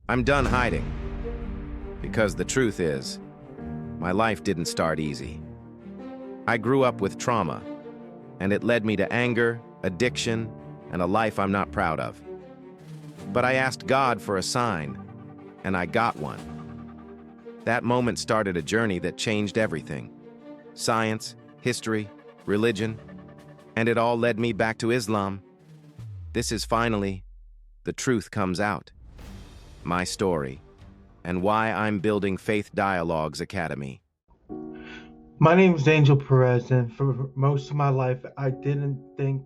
I'm done hiding. Because the truth is, my life didn't start easy. I grew up with trauma, and it led me to anger, addiction, and a life I'm not proud of. But I asked God for a sign, and I got one. That moment started a journey that changed everything. Science, history, religion, and it all led me back to Islam. This is finally, the truth comes out. My story, and why I'm building Faith Dialogues Academy. My name is Angel Perez, and for most of my life, I didn't think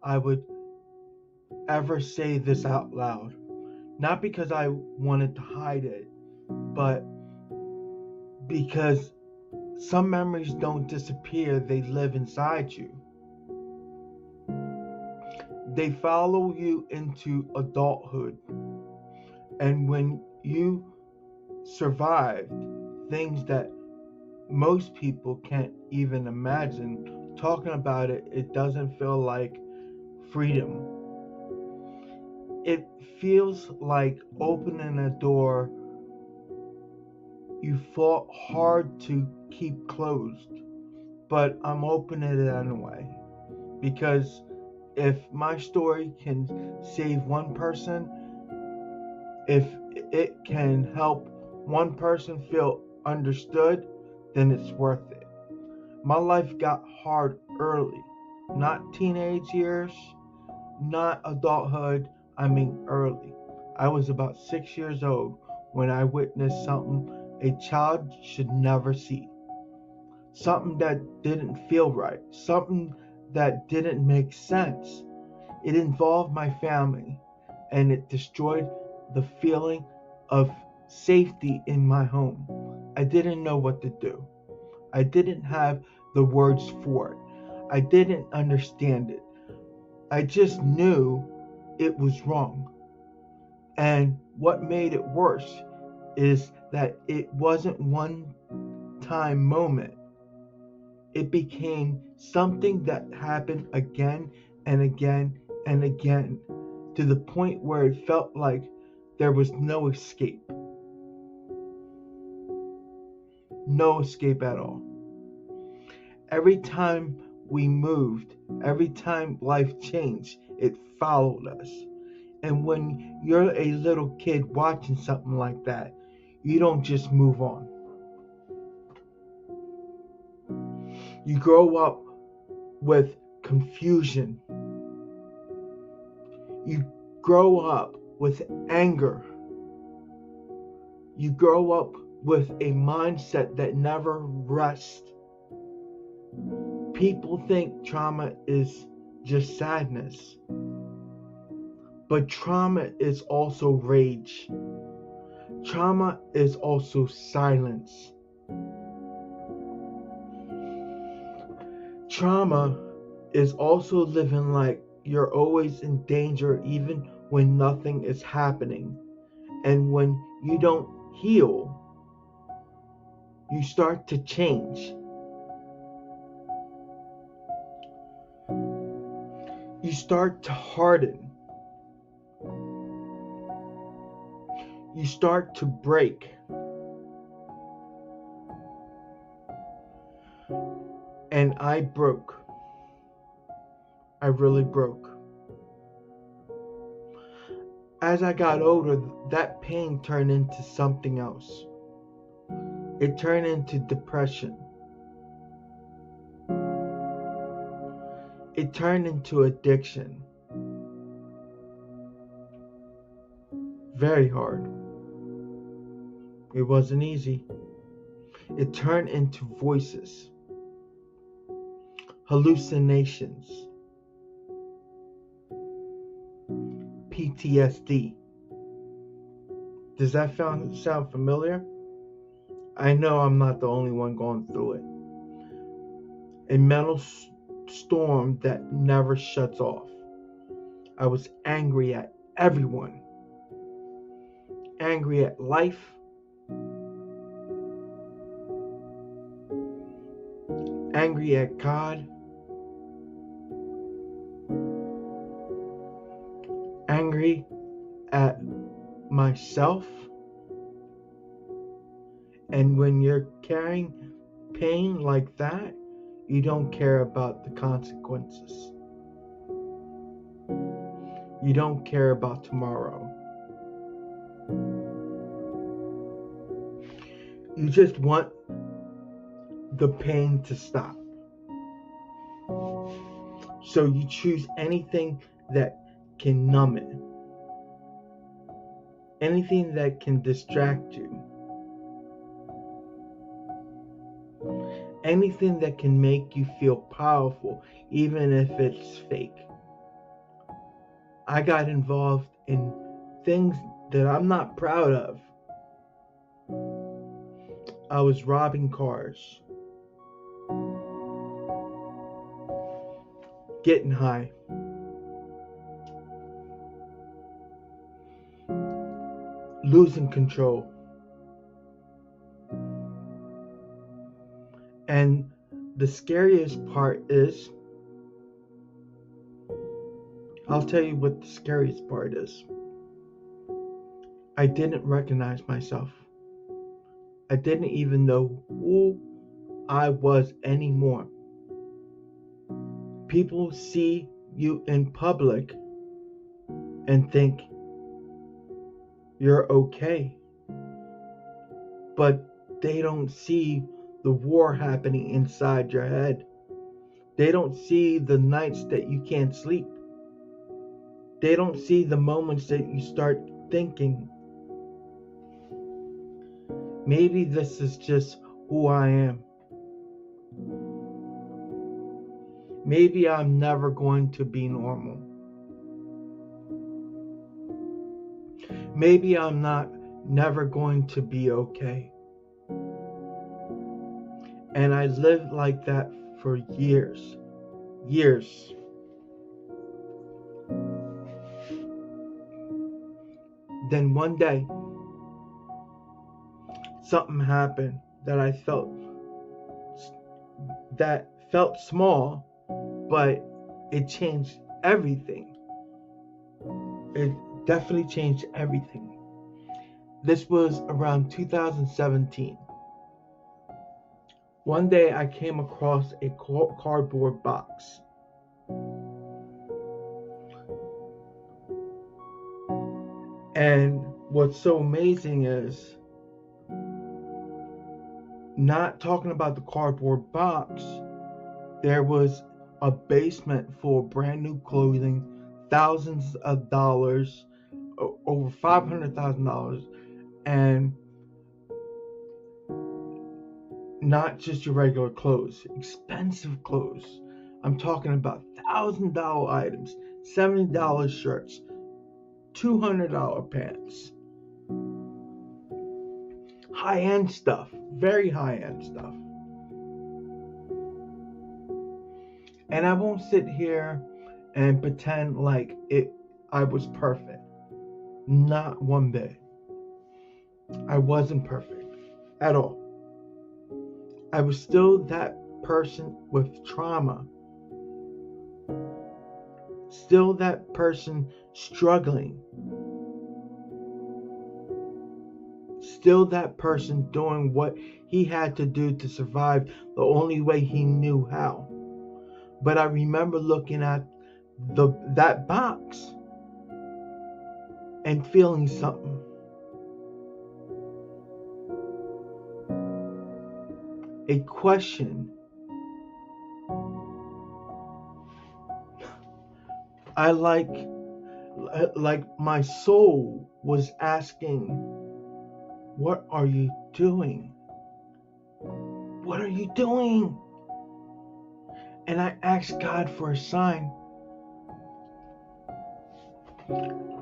I would ever say this out loud. Not because I wanted to hide it, but because some memories don't disappear, they live inside you. They follow you into adulthood, and when you survived things that most people can't even imagine, talking about it, it doesn't feel like freedom. It feels like opening a door you fought hard to keep closed, but I'm opening it anyway. Because if my story can save one person, if it can help one person feel understood, then it's worth it. My life got hard early, not teenage years, not adulthood, I mean early. I was about 6 years old when I witnessed something a child should never see. Something that didn't feel right, something that didn't make sense. It involved my family, and it destroyed the feeling of safety in my home. I didn't know what to do. I didn't have the words for it. I didn't understand it. I just knew it was wrong. And what made it worse is that it wasn't one time moment. It became something that happened again and again and again to the point where it felt like there was no escape. No escape at all. Every time we moved, every time life changed, it followed us. And when you're a little kid watching something like that, you don't just move on. You grow up with confusion. You grow up with anger. You grow up with a mindset that never rests. People think trauma is just sadness, but trauma is also rage. Trauma is also silence. Trauma is also living like you're always in danger even when nothing is happening. And when you don't heal, you start to change. You start to harden. You start to break. And I broke. I really broke. As I got older, that pain turned into something else. It turned into depression. It turned into addiction. Very hard. It wasn't easy. It turned into voices, hallucinations, PTSD. Does that sound familiar? I know I'm not the only one going through it. A mental storm that never shuts off. I was angry at everyone. Angry at life. Angry at God. Angry at myself. And when you're carrying pain like that, you don't care about the consequences. You don't care about tomorrow. You just want the pain to stop. So you choose anything that can numb it. Anything that can distract you. Anything that can make you feel powerful, even if it's fake. I got involved in things that I'm not proud of. I was robbing cars, getting high, losing control. And the scariest part is, I'll tell you what the scariest part is. I didn't recognize myself. I didn't even know who I was anymore. People see you in public and think you're okay, but they don't see the war happening inside your head. They don't see the nights that you can't sleep. They don't see the moments that you start thinking, maybe this is just who I am. Maybe I'm never going to be normal. Maybe I'm never going to be okay. And I lived like that for years. Then one day, something happened that felt small, but it changed everything. It definitely changed everything. This was around 2017. One day I came across a cardboard box. And what's so amazing is, not talking about the cardboard box, there was a basement full of brand new clothing, thousands of dollars, over $500,000, and not just your regular clothes, expensive clothes. I'm talking about $1,000 items, $70 shirts, $200 pants. High-end stuff, very high-end stuff. And I won't sit here and pretend like I was perfect. Not one bit. I wasn't perfect at all. I was still that person with trauma. Still that person struggling. Still that person doing what he had to do to survive the only way he knew how. But I remember looking at that box and feeling something. A question. I like my soul was asking, what are you doing? What are you doing? And I asked God for a sign.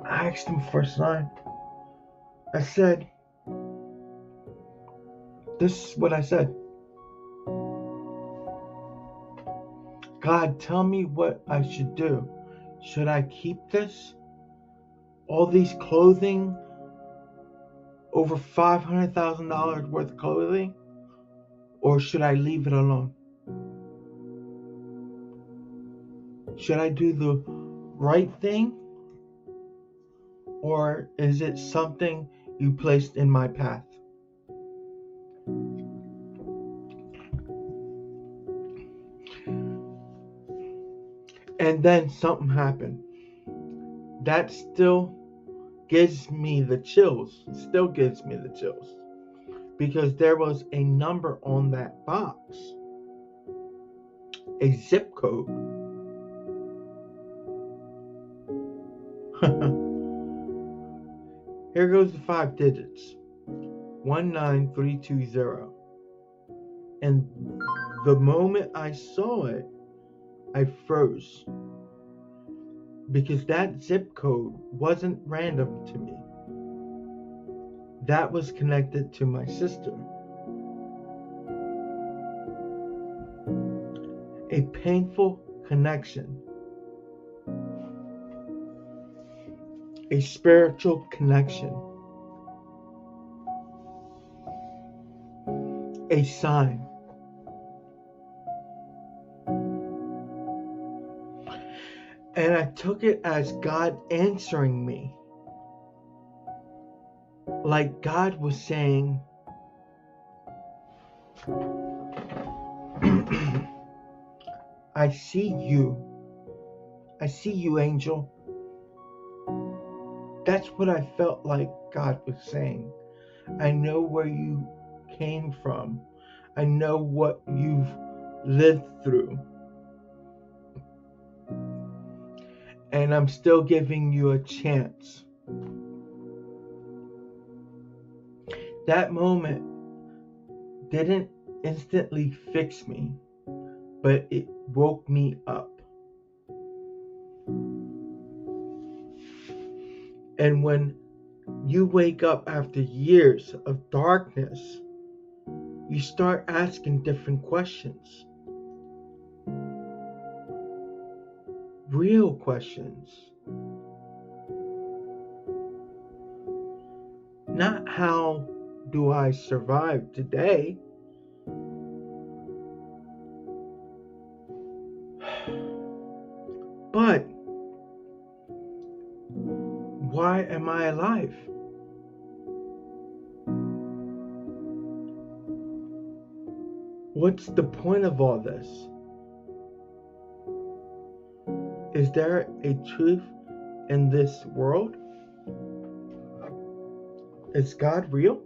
I asked him for a sign. I said, this is what I said. God, tell me what I should do. Should I keep this? All these clothing? Over $500,000 worth of clothing? Or should I leave it alone? Should I do the right thing? or is it something you placed in my path? And then something happened. That still gives me the chills. Still gives me the chills. Because there was a number on that box, a zip code. Here goes the 5 digits, 19320. And the moment I saw it, I froze. Because that zip code wasn't random to me. That was connected to my sister. A painful connection. A spiritual connection. A sign. And I took it as God answering me. Like God was saying, I see you. I see you, angel. That's what I felt like God was saying. I know where you came from. I know what you've lived through. And I'm still giving you a chance. That moment didn't instantly fix me, but it woke me up. And when you wake up after years of darkness, you start asking different questions. Real questions. Not how do I survive today? But why am I alive? What's the point of all this? Is there a truth in this world? Is God real?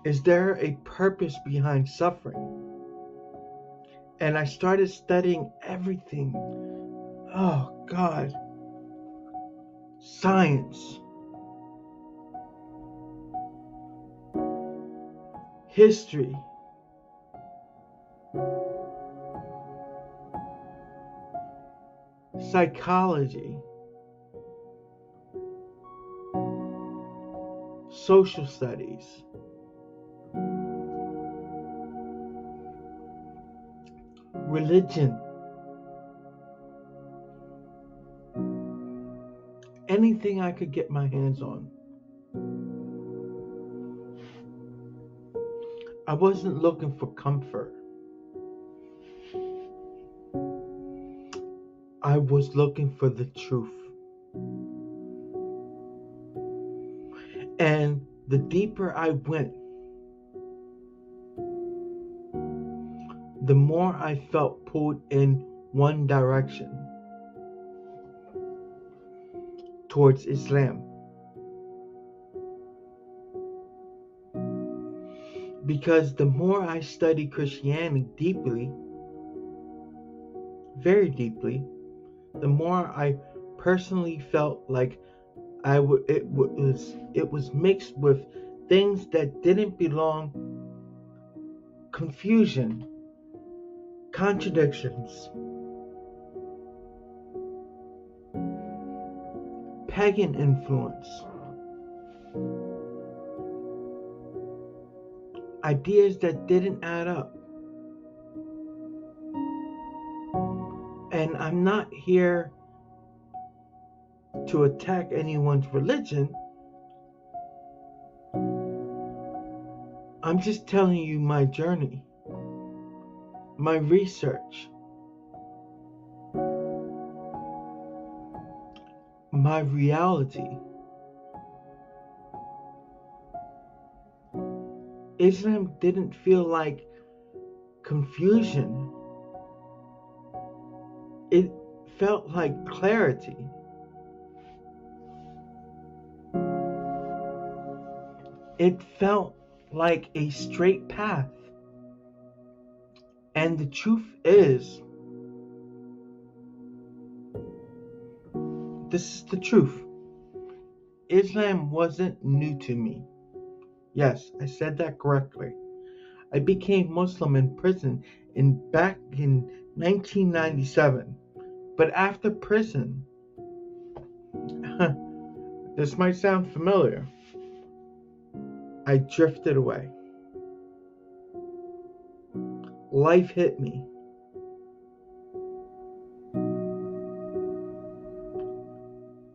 Is there a purpose behind suffering? And I started studying everything. Oh, God. Science. History. Psychology. Social studies. Religion. Anything I could get my hands on. I wasn't looking for comfort. I was looking for the truth. And the deeper I went, the more I felt pulled in one direction, towards Islam. Because the more I studied Christianity deeply, very deeply, the more I personally felt like it was mixed with things that didn't belong, confusion, contradictions, pagan influence, ideas that didn't add up. And I'm not here to attack anyone's religion. I'm just telling you my journey, my research. my reality. Islam didn't feel like confusion. It felt like clarity. It felt like a straight path. And the truth is, this is the truth. Islam wasn't new to me. Yes, I said that correctly. I became Muslim in prison back in 1997. But after prison, this might sound familiar, I drifted away. Life hit me.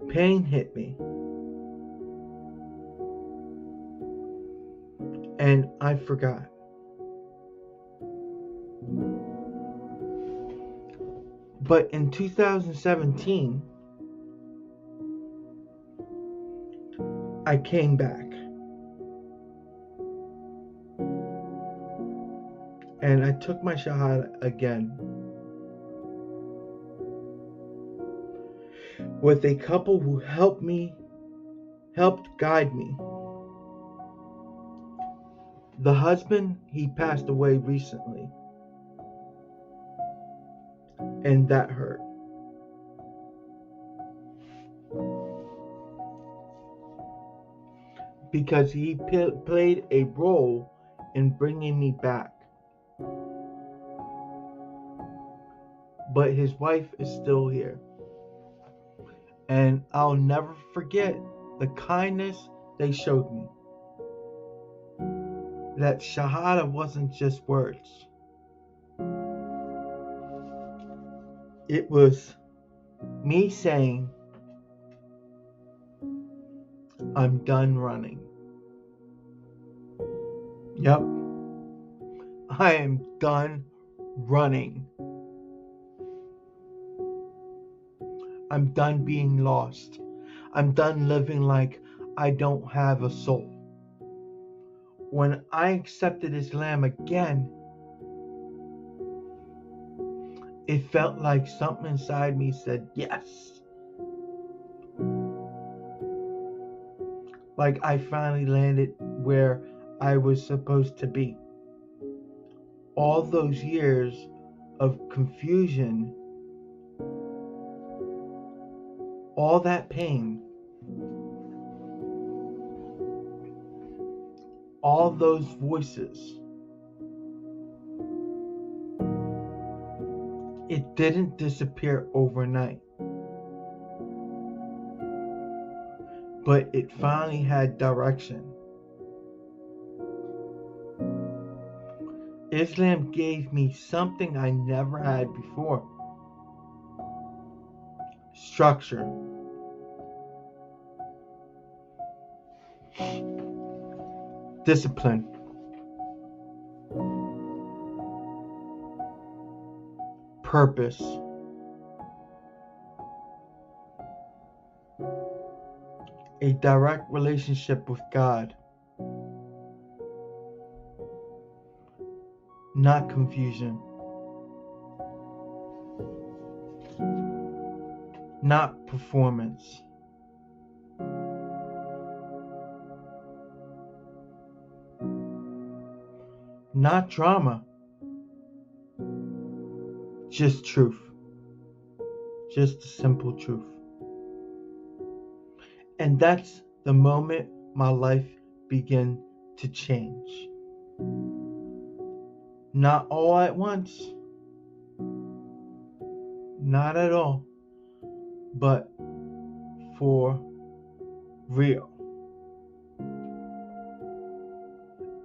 Pain hit me. And I forgot. But in 2017, I came back. And I took my Shahada again. With a couple who helped guide me. The husband, he passed away recently. And that hurt. Because he played a role in bringing me back. But his wife is still here. And I'll never forget the kindness they showed me. That Shahada wasn't just words. It was me saying, I'm done running. Yep. I am done running. I'm done being lost. I'm done living like I don't have a soul. When I accepted Islam again, it felt like something inside me said yes. Like I finally landed where I was supposed to be. All those years of confusion, all that pain, all those voices, it didn't disappear overnight. But it finally had direction. Islam gave me something I never had before. Structure. Discipline. Purpose. A direct relationship with God. Not confusion. Not performance. Not drama. Just truth. Just the simple truth. And that's the moment my life began to change. Not all at once. Not at all. But for real.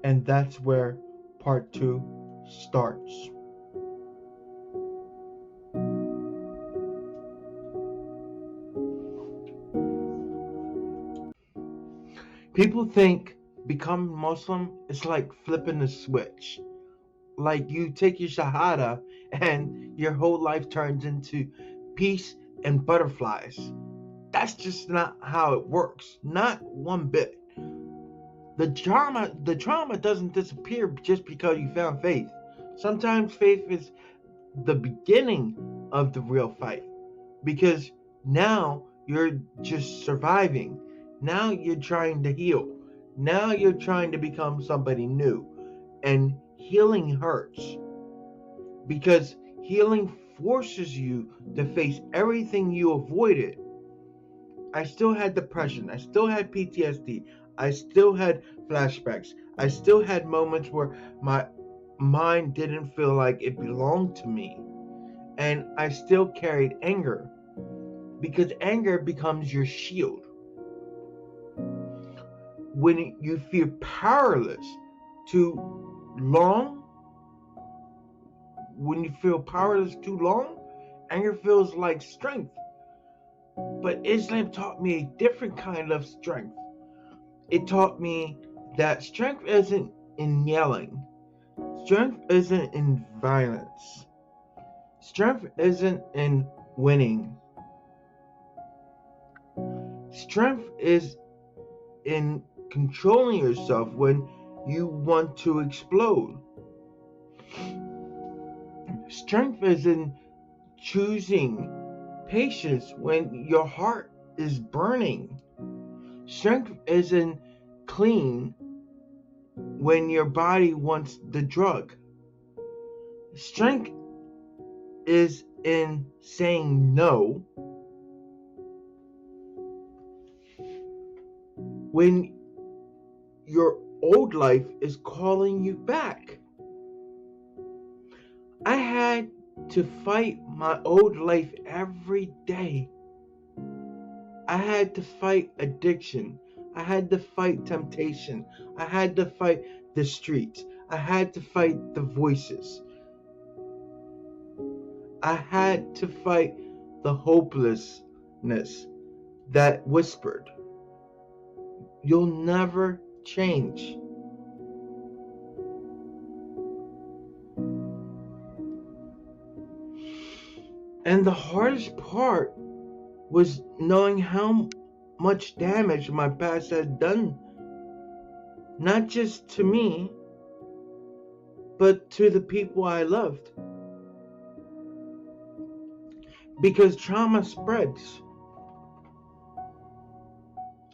And that's where part 2 starts. People think becoming Muslim is like flipping a switch. Like you take your Shahada and your whole life turns into peace and butterflies. That's just not how it works. Not one bit. The trauma doesn't disappear just because you found faith. Sometimes faith is the beginning of the real fight, because now you're just surviving. Now you're trying to heal. Now you're trying to become somebody new. And healing hurts, because healing forces you to face everything you avoided. I still had depression. I still had PTSD. I still had flashbacks. I still had moments where my mind didn't feel like it belonged to me. And I still carried anger, because anger becomes your shield. When you feel powerless too long, anger feels like strength. But Islam taught me a different kind of strength. It taught me that strength isn't in yelling. Strength isn't in violence. Strength isn't in winning. Strength is in controlling yourself when you want to explode. Strength is in choosing patience when your heart is burning. Strength isn't clean when your body wants the drug. Strength is in saying no when your old life is calling you back. I had to fight my old life every day. I had to fight addiction. I had to fight temptation. I had to fight the streets. I had to fight the voices. I had to fight the hopelessness that whispered, "You'll never change." And the hardest part was knowing how much damage my past had done, not just to me, but to the people I loved. Because trauma spreads.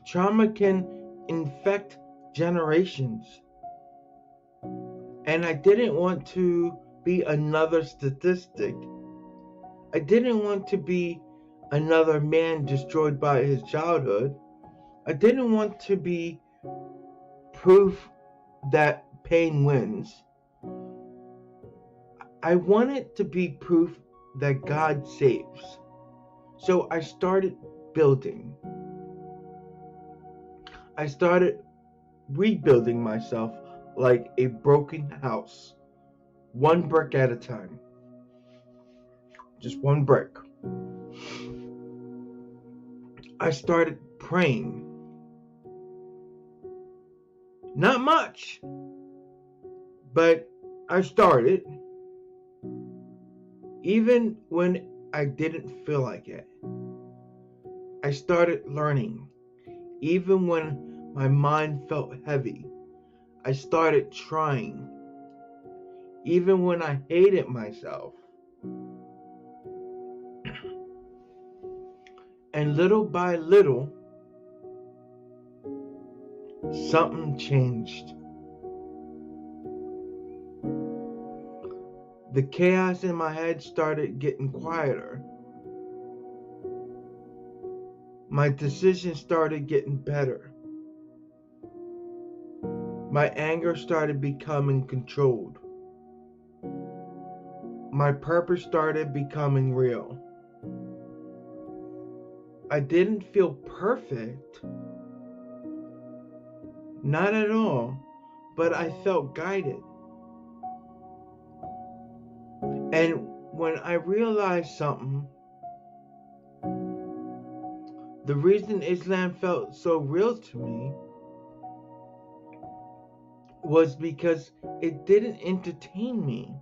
Trauma can infect generations. And I didn't want to be another statistic. I didn't want to be another man destroyed by his childhood. I didn't want to be proof that pain wins. I wanted to be proof that God saves. So I started building. I started rebuilding myself like a broken house, one brick at a time. Just one brick. I started praying. Not much, but I started. Even when I didn't feel like it. I started learning. Even when my mind felt heavy, I started trying. Even when I hated myself. And little by little, something changed. The chaos in my head started getting quieter. My decisions started getting better. My anger started becoming controlled. My purpose started becoming real. I didn't feel perfect. Not at all. But I felt guided. And when I realized something, the reason Islam felt so real to me was because it didn't entertain me.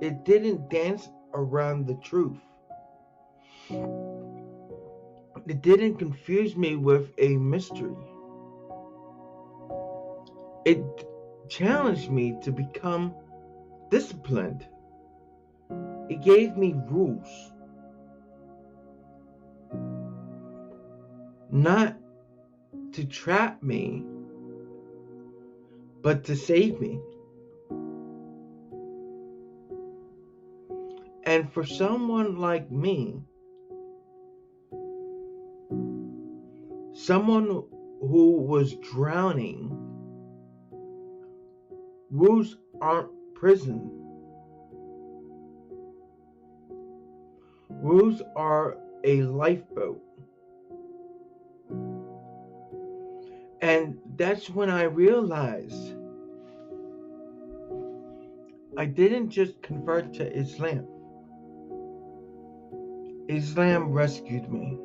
It didn't dance around the truth. It didn't confuse me with a mystery. It challenged me to become disciplined. It gave me rules, not to trap me, but to save me. And for someone like me, someone who was drowning, rules aren't prison. Rules are a lifeboat. And that's when I realized I didn't just convert to Islam. Islam rescued me.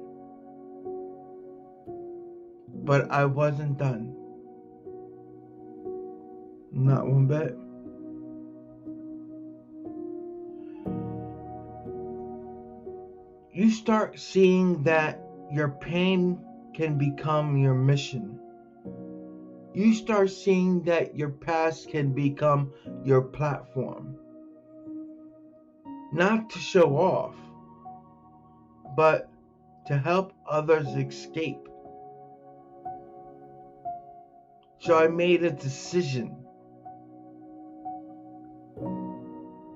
But I wasn't done. Not one bit. You start seeing that your pain can become your mission. You start seeing that your past can become your platform. Not to show off, but to help others escape. So I made a decision.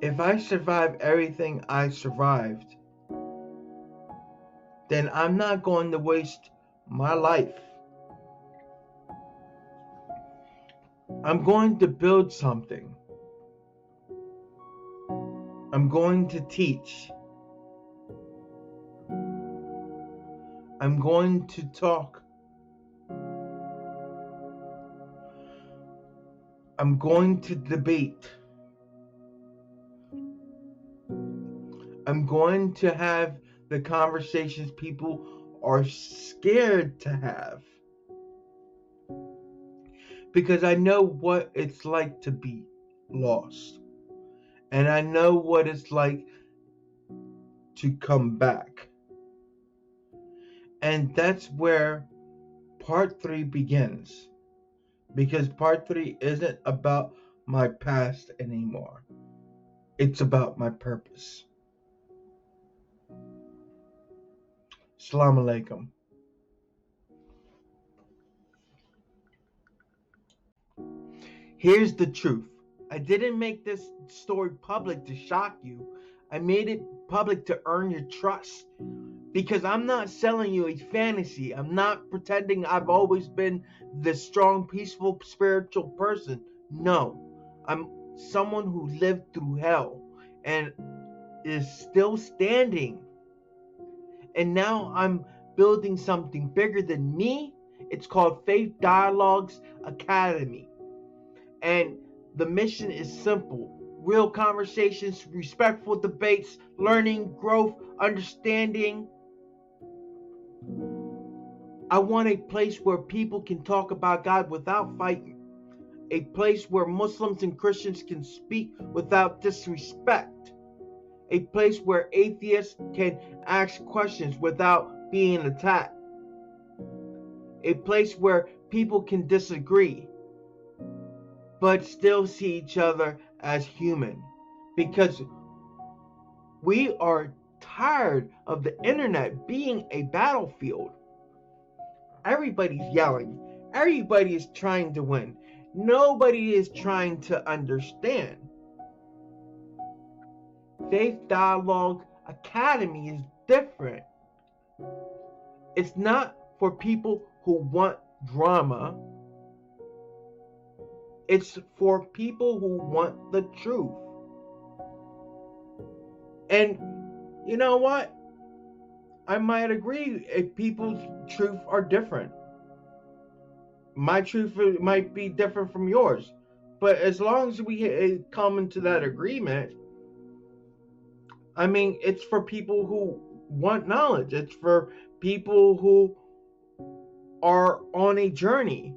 If I survive everything I survived, then I'm not going to waste my life. I'm going to build something. I'm going to teach. I'm going to talk. I'm going to debate. I'm going to have the conversations people are scared to have. Because I know what it's like to be lost. And I know what it's like to come back. And that's where part 3 begins. Because part 3 isn't about my past anymore. It's about my purpose. Assalamu alaikum. Here's the truth. I didn't make this story public to shock you. I made it public to earn your trust. Because I'm not selling you a fantasy. I'm not pretending I've always been this strong, peaceful, spiritual person. No. I'm someone who lived through hell and is still standing. And now I'm building something bigger than me. It's called Faith Dialogues Academy. And the mission is simple. Real conversations, respectful debates, learning, growth, understanding. I want a place where people can talk about God without fighting. A place where Muslims and Christians can speak without disrespect. A place where atheists can ask questions without being attacked. A place where people can disagree, but still see each other as human. Because we are tired of the internet being a battlefield. Everybody's yelling. Everybody is trying to win. Nobody is trying to understand. Faith Dialogue Academy is different. It's not for people who want drama. It's for people who want the truth. And you know what? I might agree if people's truth are different. My truth might be different from yours. But as long as we come into that agreement, I mean, it's for people who want knowledge. It's for people who are on a journey.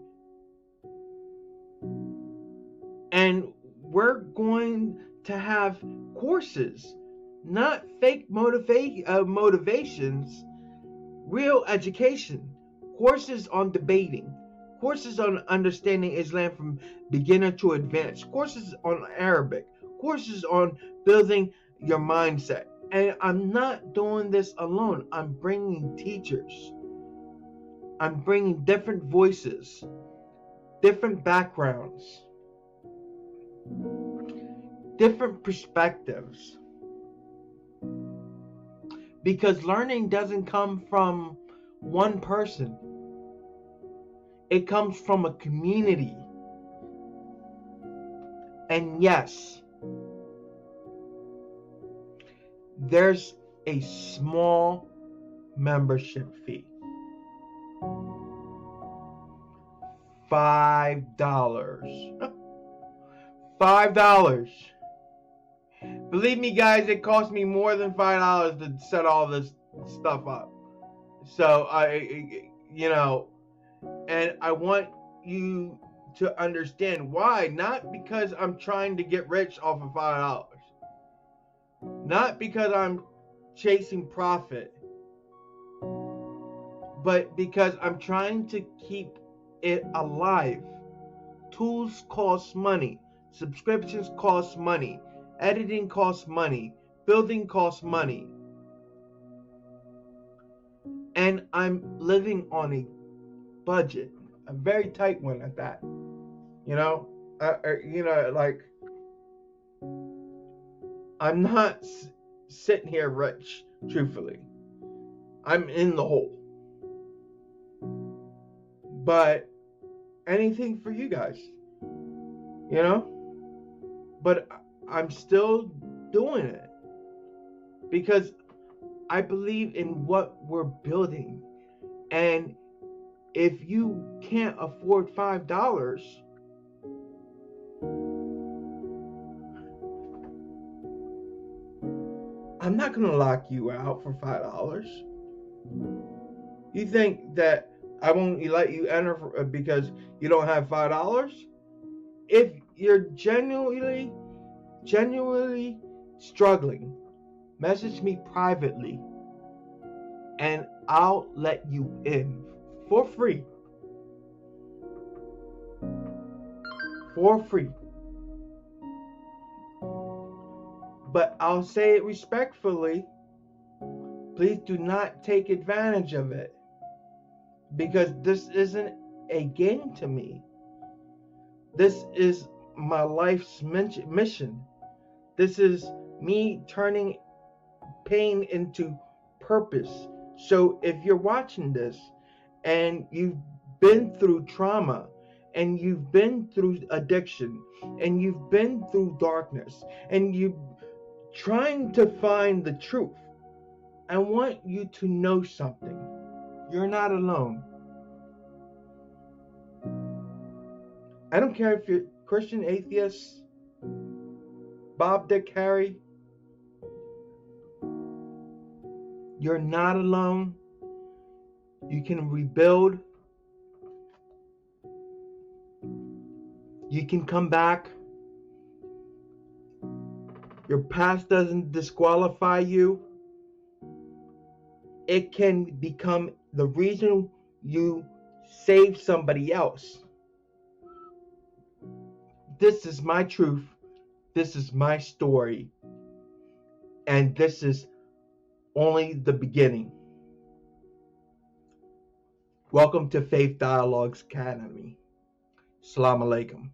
And we're going to have courses, not fake motivations, real education, courses on debating, courses on understanding Islam from beginner to advanced, courses on Arabic, courses on building your mindset. And I'm not doing this alone. I'm bringing teachers. I'm bringing different voices, different backgrounds, different perspectives. Because learning doesn't come from one person. It comes from a community. And yes, there's a small membership fee. $5. $5. Believe me, guys, it cost me more than $5 to set all this stuff up. So and I want you to understand why. Not because I'm trying to get rich off of $5. Not because I'm chasing profit. But because I'm trying to keep it alive. Tools cost money. Subscriptions cost money. Editing costs money. Building costs money. And I'm living on a budget. A very tight one at that. I'm not sitting here rich, truthfully. I'm in the hole. But anything for you guys, But I'm still doing it because I believe in what we're building. And if you can't afford $5, I'm not going to lock you out for $5. You think that I won't let you enter because you don't have $5? If you're genuinely struggling, message me privately and I'll let you in for free. For free. But I'll say it respectfully. Please do not take advantage of it. Because this isn't a game to me. This is my life's mission. This is me turning pain into purpose. So if you're watching this and you've been through trauma and you've been through addiction and you've been through darkness and you're trying to find the truth, I want you to know something. You're not alone. I don't care if you're Christian, atheist, Bob, Dick, Harry. You're not alone. You can rebuild. You can come back. Your past doesn't disqualify you. It can become the reason you save somebody else. This is my truth. This is my story. And this is only the beginning. Welcome to Faith Dialogues Academy. Assalamu alaikum.